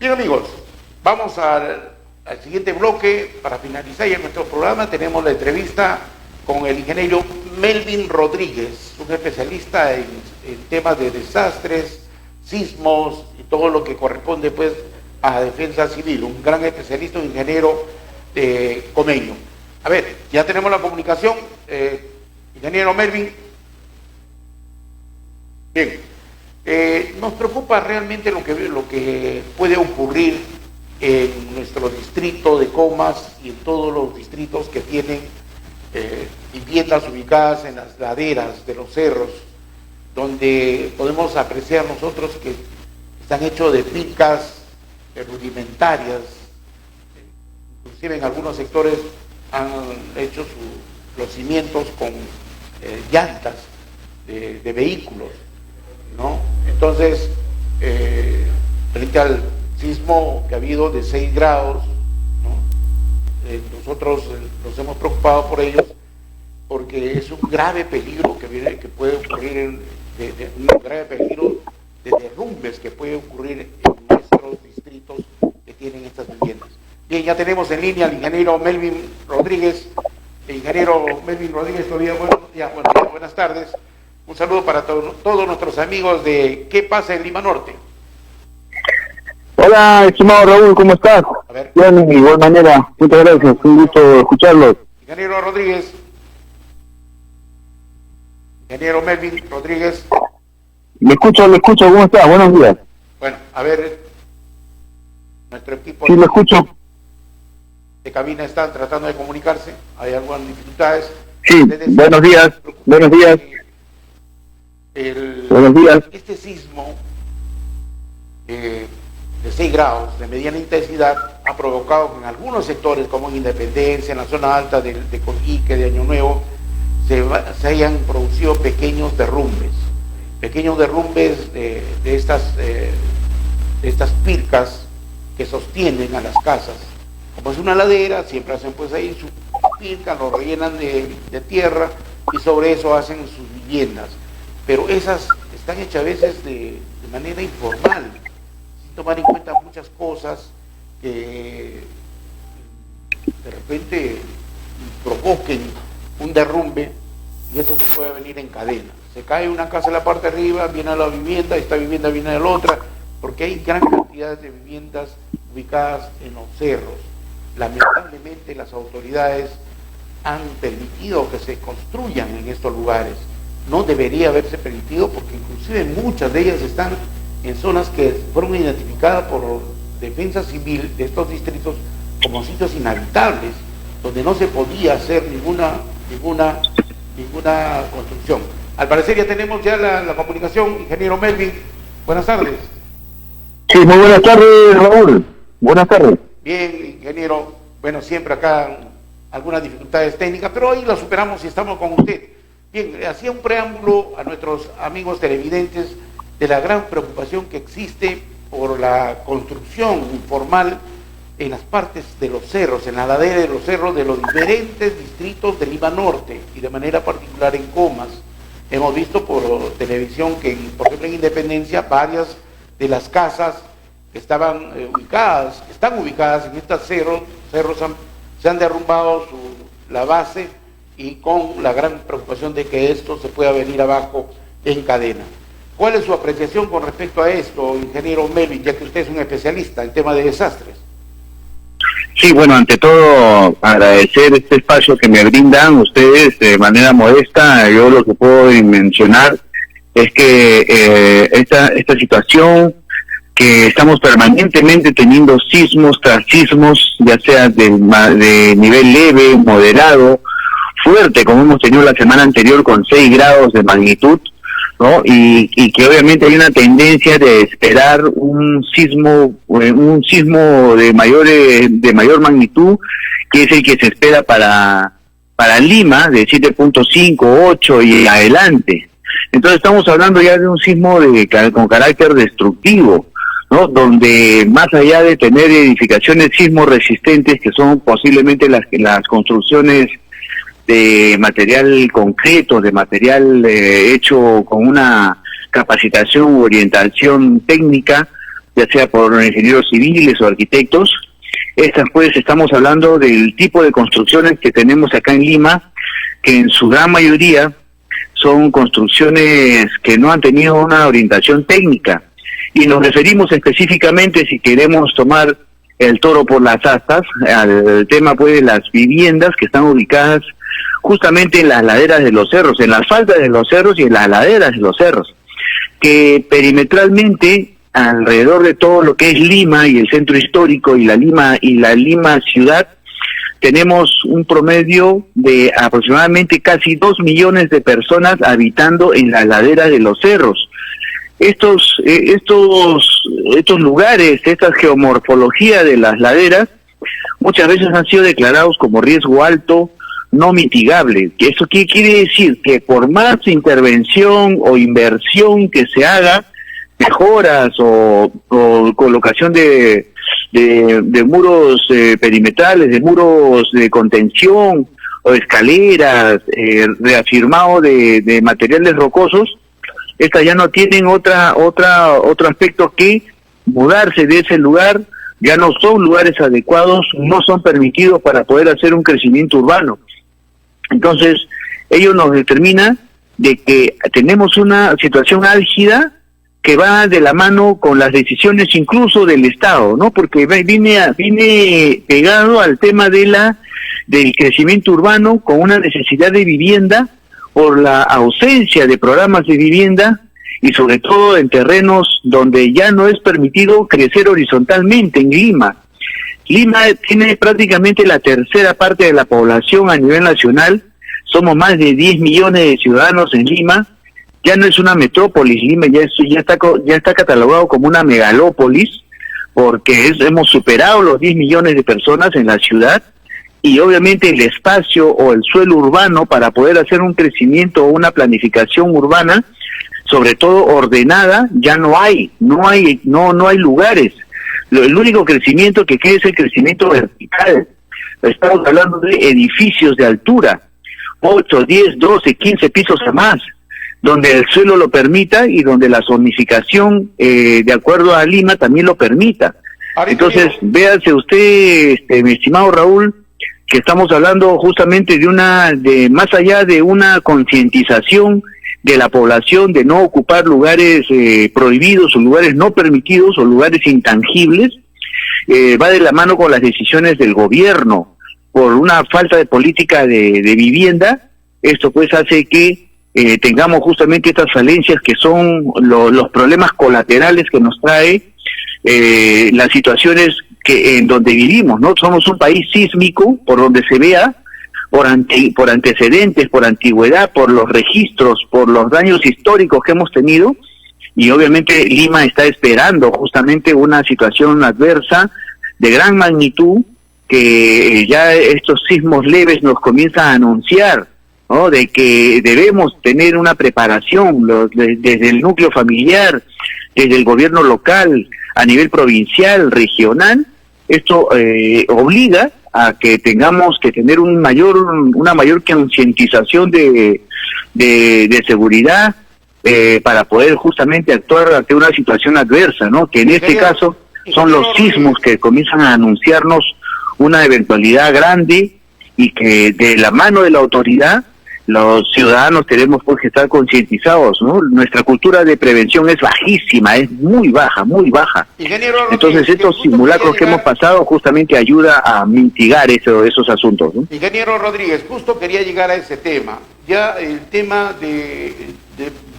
Bien, amigos, vamos al siguiente bloque. Para finalizar ya nuestro programa tenemos la entrevista con el ingeniero Melvin Rodríguez, un especialista en temas de desastres, sismos y todo lo que corresponde pues a defensa civil, un gran especialista, un ingeniero comeño. A ver, ya tenemos la comunicación, ingeniero Melvin. Bien, nos preocupa realmente lo que puede ocurrir en nuestro distrito de Comas y en todos los distritos que tienen viviendas ubicadas en las laderas de los cerros, donde podemos apreciar nosotros que están hechos de fincas rudimentarias, inclusive en algunos sectores han hecho los cimientos con llantas de vehículos, ¿no? Entonces, frente al sismo que ha habido de 6 grados, ¿no? Nosotros nos hemos preocupado por ellos porque es un grave peligro que puede ocurrir, un grave peligro de derrumbes que puede ocurrir en nuestros distritos que tienen estas viviendas. Bien, ya tenemos en línea al ingeniero Melvin Rodríguez. Ingeniero Melvin Rodríguez, todavía buenas tardes. Un saludo para todos nuestros amigos de ¿Qué pasa en Lima Norte? Hola, estimado Raúl, ¿cómo estás? Bien, de igual manera, muchas gracias, un gusto escucharlos. Ingeniero Rodríguez. Ingeniero Melvin Rodríguez. Le escucho, ¿cómo está? Buenos días. Bueno, a ver, nuestro equipo sí, le escucho. De cabina están tratando de comunicarse, hay algunas dificultades. Sí, buenos días. Buenos días. Este sismo de 6 grados de mediana intensidad ha provocado que en algunos sectores, como en Independencia, en la zona alta de Coyique, de Año Nuevo, se hayan producido pequeños derrumbes de estas pircas que sostienen a las casas. Como es una ladera, siempre hacen pues ahí su pirca, lo rellenan de tierra y sobre eso hacen sus viviendas. Pero esas están hechas a veces de manera informal, sin tomar en cuenta muchas cosas que de repente provoquen un derrumbe, y eso se puede venir en cadena. Se cae una casa en la parte de arriba, viene a la vivienda, esta vivienda viene a la otra, porque hay gran cantidad de viviendas ubicadas en los cerros. Lamentablemente las autoridades han permitido que se construyan en estos lugares. No debería haberse permitido porque inclusive muchas de ellas están en zonas que fueron identificadas por Defensa Civil de estos distritos como sitios inhabitables, donde no se podía hacer ninguna construcción. Al parecer ya tenemos la comunicación, ingeniero Melvin. Buenas tardes. Sí, muy buenas tardes, Raúl. Buenas tardes. Bien, ingeniero. Bueno, siempre acá algunas dificultades técnicas, pero hoy las superamos y estamos con usted. Bien, hacía un preámbulo a nuestros amigos televidentes de la gran preocupación que existe por la construcción informal en las partes de los cerros, en la ladera de los cerros de los diferentes distritos de Lima Norte y de manera particular en Comas. Hemos visto por televisión que, por ejemplo, en Independencia, varias de las casas que están ubicadas en estos cerros se han derrumbado la base, y con la gran preocupación de que esto se pueda venir abajo en cadena. ¿Cuál es su apreciación con respecto a esto, ingeniero Melvin, ya que usted es un especialista en tema de desastres? Sí, bueno, ante todo agradecer este espacio que me brindan ustedes de manera modesta. Yo lo que puedo mencionar es que esta situación que estamos permanentemente teniendo sismos tras sismos, ya sea de nivel leve, moderado, fuerte, como hemos tenido la semana anterior con 6 grados de magnitud, ¿no? Y que obviamente hay una tendencia de esperar un sismo de mayor magnitud, que es el que se espera para Lima, de 7.5, 8 y adelante. Entonces estamos hablando ya de un sismo con carácter destructivo, ¿no? Donde más allá de tener edificaciones sismo resistentes, que son posiblemente las construcciones de material concreto, de material hecho con una capacitación u orientación técnica, ya sea por ingenieros civiles o arquitectos. Estas pues estamos hablando del tipo de construcciones que tenemos acá en Lima, que en su gran mayoría son construcciones que no han tenido una orientación técnica. Y nos referimos específicamente, si queremos tomar el toro por las astas, al tema pues de las viviendas que están ubicadas justamente en las laderas de los cerros, en las faldas de los cerros y en las laderas de los cerros, que perimetralmente alrededor de todo lo que es Lima y el centro histórico y la Lima ciudad, tenemos un promedio de aproximadamente casi 2 millones de personas habitando en las laderas de los cerros. Estos lugares, esta geomorfología de las laderas, muchas veces han sido declarados como riesgo alto, no mitigable. ¿Eso qué quiere decir? Que por más intervención o inversión que se haga, mejoras o colocación de muros perimetrales, de muros de contención o escaleras, reafirmado de materiales rocosos, estas ya no tienen otro aspecto que mudarse de ese lugar. Ya no son lugares adecuados, no son permitidos para poder hacer un crecimiento urbano. Entonces, ello nos determina de que tenemos una situación álgida que va de la mano con las decisiones incluso del Estado, ¿no? Porque viene pegado al tema del crecimiento urbano, con una necesidad de vivienda por la ausencia de programas de vivienda y sobre todo en terrenos donde ya no es permitido crecer horizontalmente en Lima. Lima tiene prácticamente la tercera parte de la población a nivel nacional, somos más de 10 millones de ciudadanos en Lima, ya no es una metrópolis, Lima ya está catalogado como una megalópolis, porque hemos superado los 10 millones de personas en la ciudad, y obviamente el espacio o el suelo urbano para poder hacer un crecimiento o una planificación urbana, sobre todo ordenada, ya no hay lugares. El único crecimiento que queda es el crecimiento vertical. Estamos hablando de edificios de altura, 8, 10, 12, 15 pisos a más, donde el suelo lo permita y donde la zonificación, de acuerdo a Lima, también lo permita. Entonces, véase usted, mi estimado Raúl, que estamos hablando justamente de más allá de una concientización de la población de no ocupar lugares prohibidos o lugares no permitidos o lugares intangibles, va de la mano con las decisiones del gobierno por una falta de política de vivienda. Esto pues hace que tengamos justamente estas falencias que son los problemas colaterales que nos trae las situaciones en donde vivimos, ¿no? Somos un país sísmico, por donde se vea, por antecedentes, por antigüedad, por los registros, por los daños históricos que hemos tenido, y obviamente Lima está esperando justamente una situación adversa de gran magnitud que ya estos sismos leves nos comienzan a anunciar, ¿no? De que debemos tener una preparación desde el núcleo familiar, desde el gobierno local, a nivel provincial, regional. Esto obliga a que tengamos que tener una mayor concientización de seguridad para poder justamente actuar ante una situación adversa, ¿no? Que en este caso son los sismos que comienzan a anunciarnos una eventualidad grande, y que de la mano de la autoridad los ciudadanos tenemos pues que estar concientizados, ¿no? Nuestra cultura de prevención es bajísima, es muy baja, muy baja. Entonces estos simulacros que hemos pasado justamente ayuda a mitigar esos asuntos, ¿no? Ingeniero Rodríguez, justo quería llegar a ese tema. Ya el tema de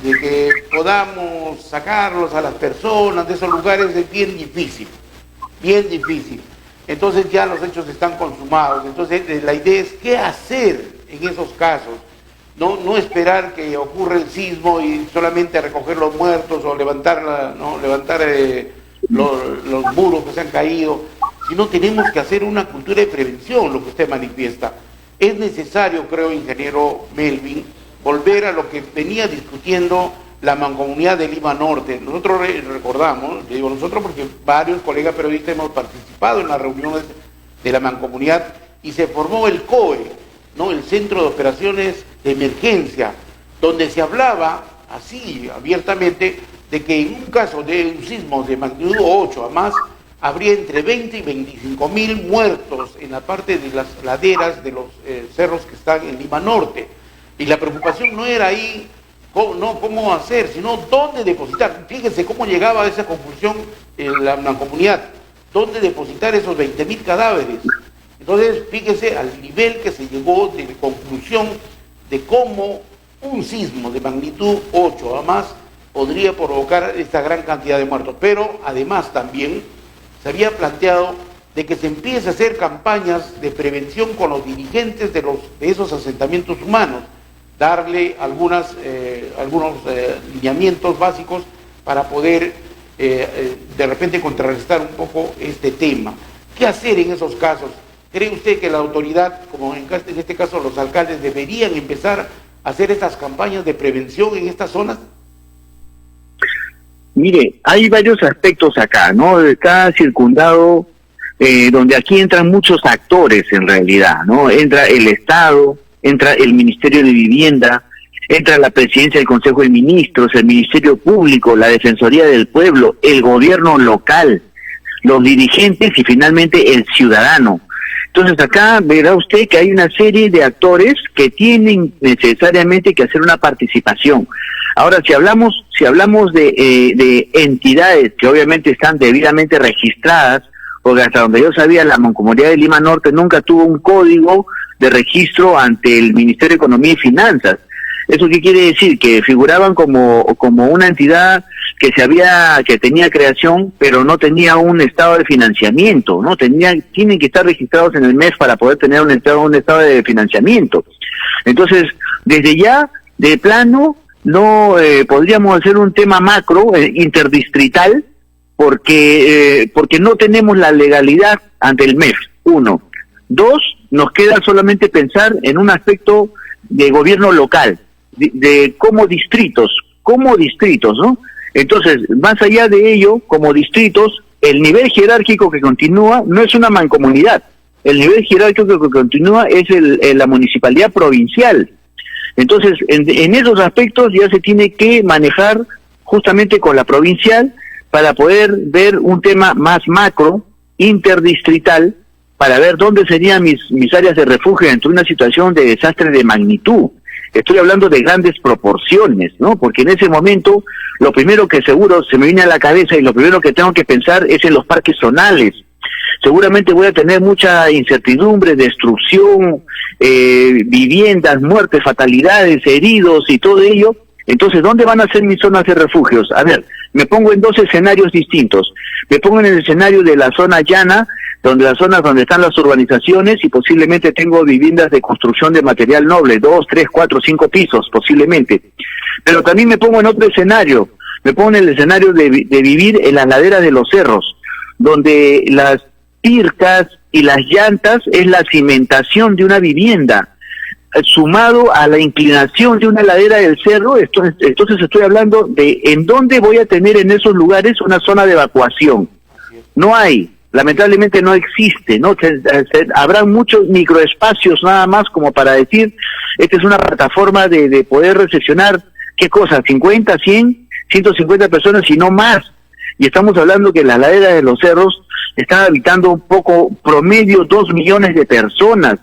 que podamos sacarlos a las personas de esos lugares es bien difícil, bien difícil. Entonces ya los hechos están consumados. Entonces la idea es qué hacer en esos casos. No esperar que ocurra el sismo y solamente recoger los muertos o levantar los muros que se han caído, sino tenemos que hacer una cultura de prevención, lo que usted manifiesta. Es necesario, creo, ingeniero Melvin, volver a lo que venía discutiendo la Mancomunidad de Lima Norte. Nosotros recordamos, digo nosotros porque varios colegas periodistas hemos participado en las reuniones de la Mancomunidad, y se formó el COE, ¿no? El Centro de Operaciones de Emergencia, donde se hablaba así abiertamente de que en un caso de un sismo de magnitud 8 a más, habría entre 20 y 25 mil muertos en la parte de las laderas de los cerros que están en Lima Norte. Y la preocupación no era ahí cómo hacer, sino dónde depositar. Fíjense cómo llegaba a esa conclusión la comunidad, dónde depositar esos 20.000 cadáveres. Entonces, fíjense al nivel que se llegó de conclusión de cómo un sismo de magnitud 8 a más podría provocar esta gran cantidad de muertos. Pero además también se había planteado de que se empiece a hacer campañas de prevención con los dirigentes de esos asentamientos humanos, darle algunos lineamientos básicos para poder de repente contrarrestar un poco este tema. ¿Qué hacer en esos casos? ¿Cree usted que la autoridad, como en este caso los alcaldes, deberían empezar a hacer estas campañas de prevención en estas zonas? Mire, hay varios aspectos acá, ¿no? Está circundado, donde aquí entran muchos actores en realidad, ¿no? Entra el Estado, entra el Ministerio de Vivienda, entra la Presidencia del Consejo de Ministros, el Ministerio Público, la Defensoría del Pueblo, el gobierno local, los dirigentes y finalmente el ciudadano. Entonces acá verá usted que hay una serie de actores que tienen necesariamente que hacer una participación. Ahora, si hablamos de entidades que obviamente están debidamente registradas, porque hasta donde yo sabía la Mancomunidad de Lima Norte nunca tuvo un código de registro ante el Ministerio de Economía y Finanzas. ¿Eso qué quiere decir? Que figuraban como una entidad que tenía creación, pero no tenía un estado de financiamiento, ¿no? Tienen que estar registrados en el MEF para poder tener un estado de financiamiento. Entonces, desde ya, de plano, no podríamos hacer un tema macro, interdistrital, porque no tenemos la legalidad ante el MEF, 1. 2, nos queda solamente pensar en un aspecto de gobierno local, de como distritos, ¿no? Entonces, más allá de ello, como distritos, el nivel jerárquico que continúa no es una mancomunidad, el nivel jerárquico que continúa es la municipalidad provincial. Entonces, en esos aspectos ya se tiene que manejar justamente con la provincial para poder ver un tema más macro, interdistrital, para ver dónde serían mis áreas de refugio entre una situación de desastre de magnitud. Estoy hablando de grandes proporciones, ¿no? Porque en ese momento, lo primero que seguro se me viene a la cabeza y lo primero que tengo que pensar es en los parques zonales. Seguramente voy a tener mucha incertidumbre, destrucción, viviendas, muertes, fatalidades, heridos y todo ello. Entonces, ¿dónde van a ser mis zonas de refugios? A ver, me pongo en 2 escenarios distintos. Me pongo en el escenario de la zona llana, las zonas donde están las urbanizaciones y posiblemente tengo viviendas de construcción de material noble, 2, 3, 4, 5 pisos posiblemente. Pero también me pongo en otro escenario, me pongo en el escenario de vivir en las laderas de los cerros, donde las pircas y las llantas es la cimentación de una vivienda, sumado a la inclinación de una ladera del cerro. Entonces estoy hablando de en dónde voy a tener en esos lugares una zona de evacuación. No hay. Lamentablemente no existe, ¿no? Habrá muchos microespacios nada más como para decir, esta es una plataforma de poder recepcionar, ¿qué cosa? 50, 100, 150 personas y no más. Y estamos hablando que en las laderas de los cerros están habitando un poco promedio 2 millones de personas.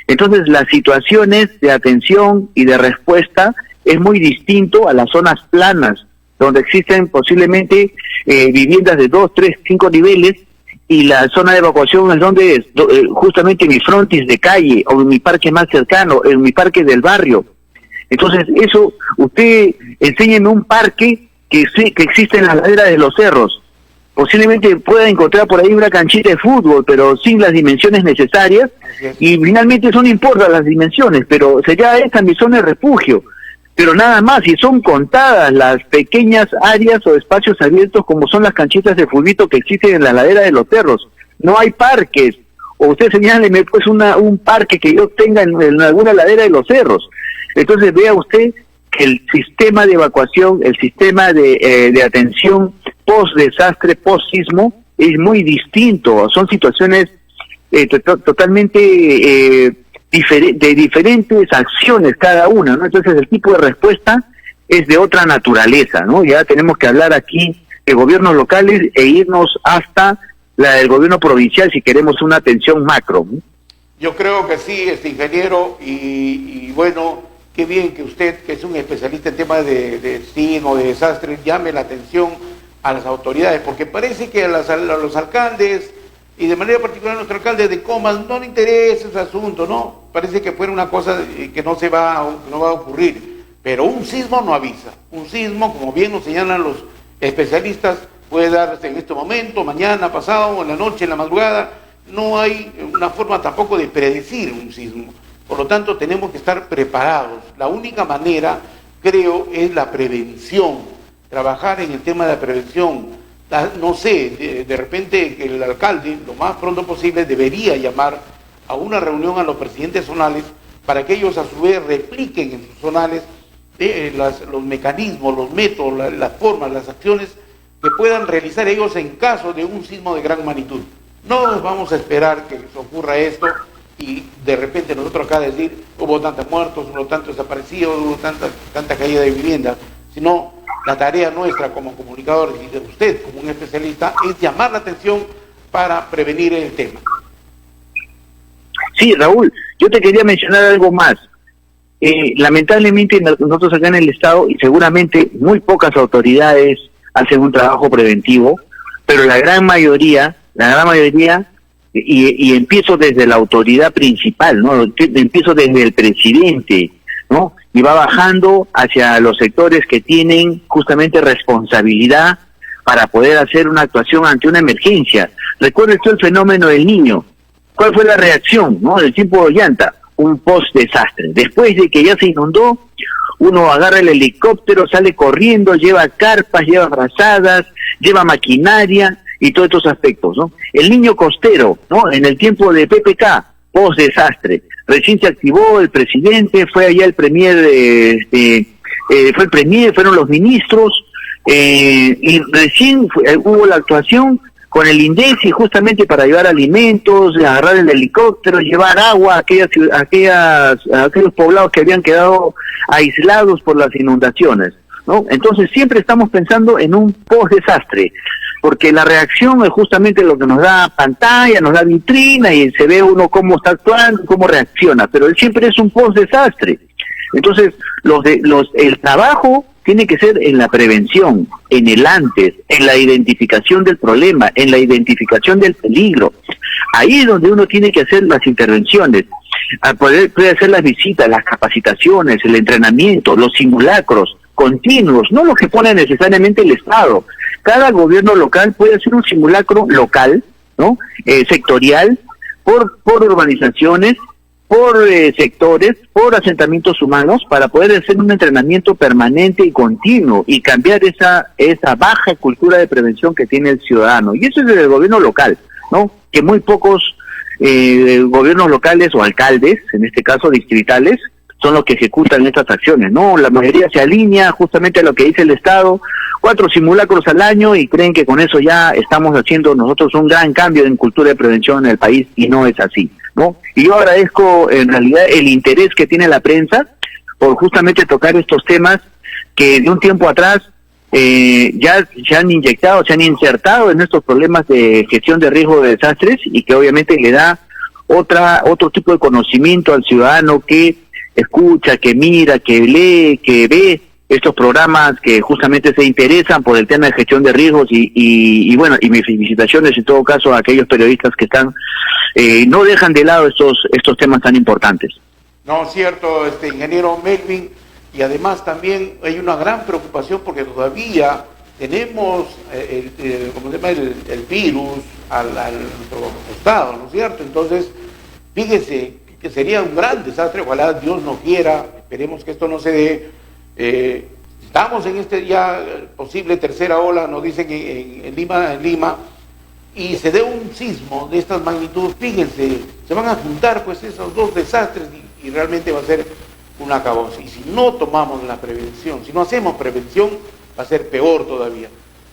Entonces las situaciones de atención y de respuesta es muy distinto a las zonas planas, donde existen posiblemente viviendas de 2, 3, 5 niveles, y la zona de evacuación es donde es, justamente en mi frontis de calle, o en mi parque más cercano, en mi parque del barrio. Entonces, eso, usted enséñeme un parque que existe en las laderas de los cerros. Posiblemente pueda encontrar por ahí una canchita de fútbol, pero sin las dimensiones necesarias, y finalmente eso no importa las dimensiones, pero sería esta mi zona de refugio. Pero nada más, y son contadas las pequeñas áreas o espacios abiertos como son las canchitas de fulbito que existen en la ladera de los cerros. No hay parques, o usted señáleme pues un parque que yo tenga en alguna ladera de los cerros. Entonces vea usted que el sistema de evacuación, el sistema de atención post-desastre, post-sismo, es muy distinto. Son situaciones totalmente de diferentes acciones cada una, ¿no? Entonces el tipo de respuesta es de otra naturaleza, ¿no? Ya tenemos que hablar aquí de gobiernos locales e irnos hasta la del gobierno provincial si queremos una atención macro, ¿no? Yo creo que sí, ingeniero, y bueno, qué bien que usted, que es un especialista en temas de sismo, de desastres, llame la atención a las autoridades, porque parece que a los alcaldes, y de manera particular a nuestro alcalde de Comas, no le interesa ese asunto, ¿no? Parece que fuera una cosa que no va a ocurrir, pero un sismo no avisa. Un sismo, como bien nos señalan los especialistas, puede darse en este momento, mañana, pasado, en la noche, en la madrugada. No hay una forma tampoco de predecir un sismo. Por lo tanto, tenemos que estar preparados. La única manera, creo, es la prevención. Trabajar en el tema de la prevención. No sé, de repente el alcalde, lo más pronto posible, debería llamar a una reunión a los presidentes zonales para que ellos a su vez repliquen en sus zonales los mecanismos, los métodos, las formas, las acciones que puedan realizar ellos en caso de un sismo de gran magnitud. No nos vamos a esperar que ocurra esto y de repente nosotros acá decir hubo tantos muertos, hubo tantos desaparecidos, hubo tanta caída de vivienda, sino la tarea nuestra como comunicadores y de usted como un especialista es llamar la atención para prevenir el tema. Sí, Raúl, yo te quería mencionar algo más. Lamentablemente nosotros acá en el Estado, y seguramente muy pocas autoridades hacen un trabajo preventivo, pero la gran mayoría, y empiezo desde la autoridad principal, ¿no? Empiezo desde el presidente, ¿no? Y va bajando hacia los sectores que tienen justamente responsabilidad para poder hacer una actuación ante una emergencia. Recuerda todo el fenómeno del Niño. ¿Cuál fue la reacción, no? Del tiempo de Ollanta, un post-desastre. Después de que ya se inundó, uno agarra el helicóptero, sale corriendo, lleva carpas, lleva brazadas, lleva maquinaria y todos estos aspectos, ¿no? El Niño costero, ¿no? En el tiempo de PPK, post-desastre. Recién se activó el presidente, fue allá el premier, fue el premier, fueron los ministros, y recién hubo la actuación con el INDECI justamente para llevar alimentos, agarrar el helicóptero, llevar agua a aquellos poblados que habían quedado aislados por las inundaciones, ¿no? Entonces siempre estamos pensando en un post-desastre, porque la reacción es justamente lo que nos da pantalla, nos da vitrina y se ve uno cómo está actuando, cómo reacciona, pero él siempre es un post-desastre. Entonces el trabajo tiene que ser en la prevención, en el antes, en la identificación del problema, en la identificación del peligro. Ahí es donde uno tiene que hacer las intervenciones, puede hacer las visitas, las capacitaciones, el entrenamiento, los simulacros continuos, no los que pone necesariamente el Estado. Cada gobierno local puede hacer un simulacro local, ¿no? Sectorial, por urbanizaciones, por sectores, por asentamientos humanos, para poder hacer un entrenamiento permanente y continuo y cambiar esa baja cultura de prevención que tiene el ciudadano. Y eso es del gobierno local, ¿no? Que muy pocos gobiernos locales o alcaldes, en este caso distritales, son los que ejecutan estas acciones, ¿no? La mayoría se alinea justamente a lo que dice el Estado, 4 simulacros al año y creen que con eso ya estamos haciendo nosotros un gran cambio en cultura de prevención en el país y no es así, ¿no? Y yo agradezco en realidad el interés que tiene la prensa por justamente tocar estos temas que de un tiempo atrás ya se han inyectado, se han insertado en estos problemas de gestión de riesgo de desastres y que obviamente le da otro tipo de conocimiento al ciudadano que escucha, que mira, que lee, que ve estos programas que justamente se interesan por el tema de gestión de riesgos y bueno, y mis felicitaciones en todo caso a aquellos periodistas que están no dejan de lado estos temas tan importantes. No, es cierto, ingeniero Melvin, y además también hay una gran preocupación porque todavía tenemos el virus al nuestro costado, ¿no es cierto? Entonces, fíjese que sería un gran desastre, ojalá Dios no quiera, esperemos que esto no se dé. Estamos en ya posible tercera ola, nos dicen en Lima, y se dé un sismo de estas magnitudes, fíjense, se van a juntar pues esos dos desastres y realmente va a ser un acabose. Y si no tomamos la prevención, si no hacemos prevención, va a ser peor todavía.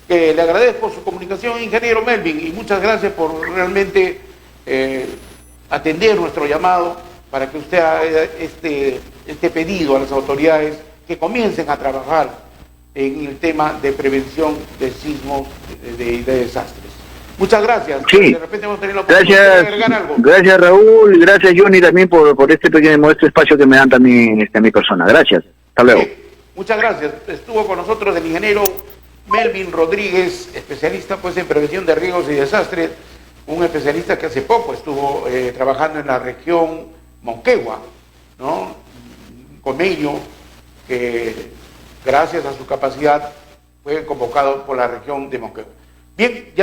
Le agradezco su comunicación, ingeniero Melvin, y muchas gracias por realmente atender nuestro llamado para que usted haga este pedido a las autoridades que comiencen a trabajar en el tema de prevención de sismos, de desastres. Muchas gracias. Sí. De repente vamos a tener la oportunidad de agregar algo. Gracias Raúl, gracias Johnny también por este pequeño modesto espacio que me dan también a mi persona. Gracias. Hasta luego. Muchas gracias. Estuvo con nosotros el ingeniero Melvin Rodríguez, especialista pues en prevención de riesgos y desastres, un especialista que hace poco estuvo trabajando en la región Moquegua, ¿no? Un comeño que gracias a su capacidad fue convocado por la región de Moquegua. Bien, ya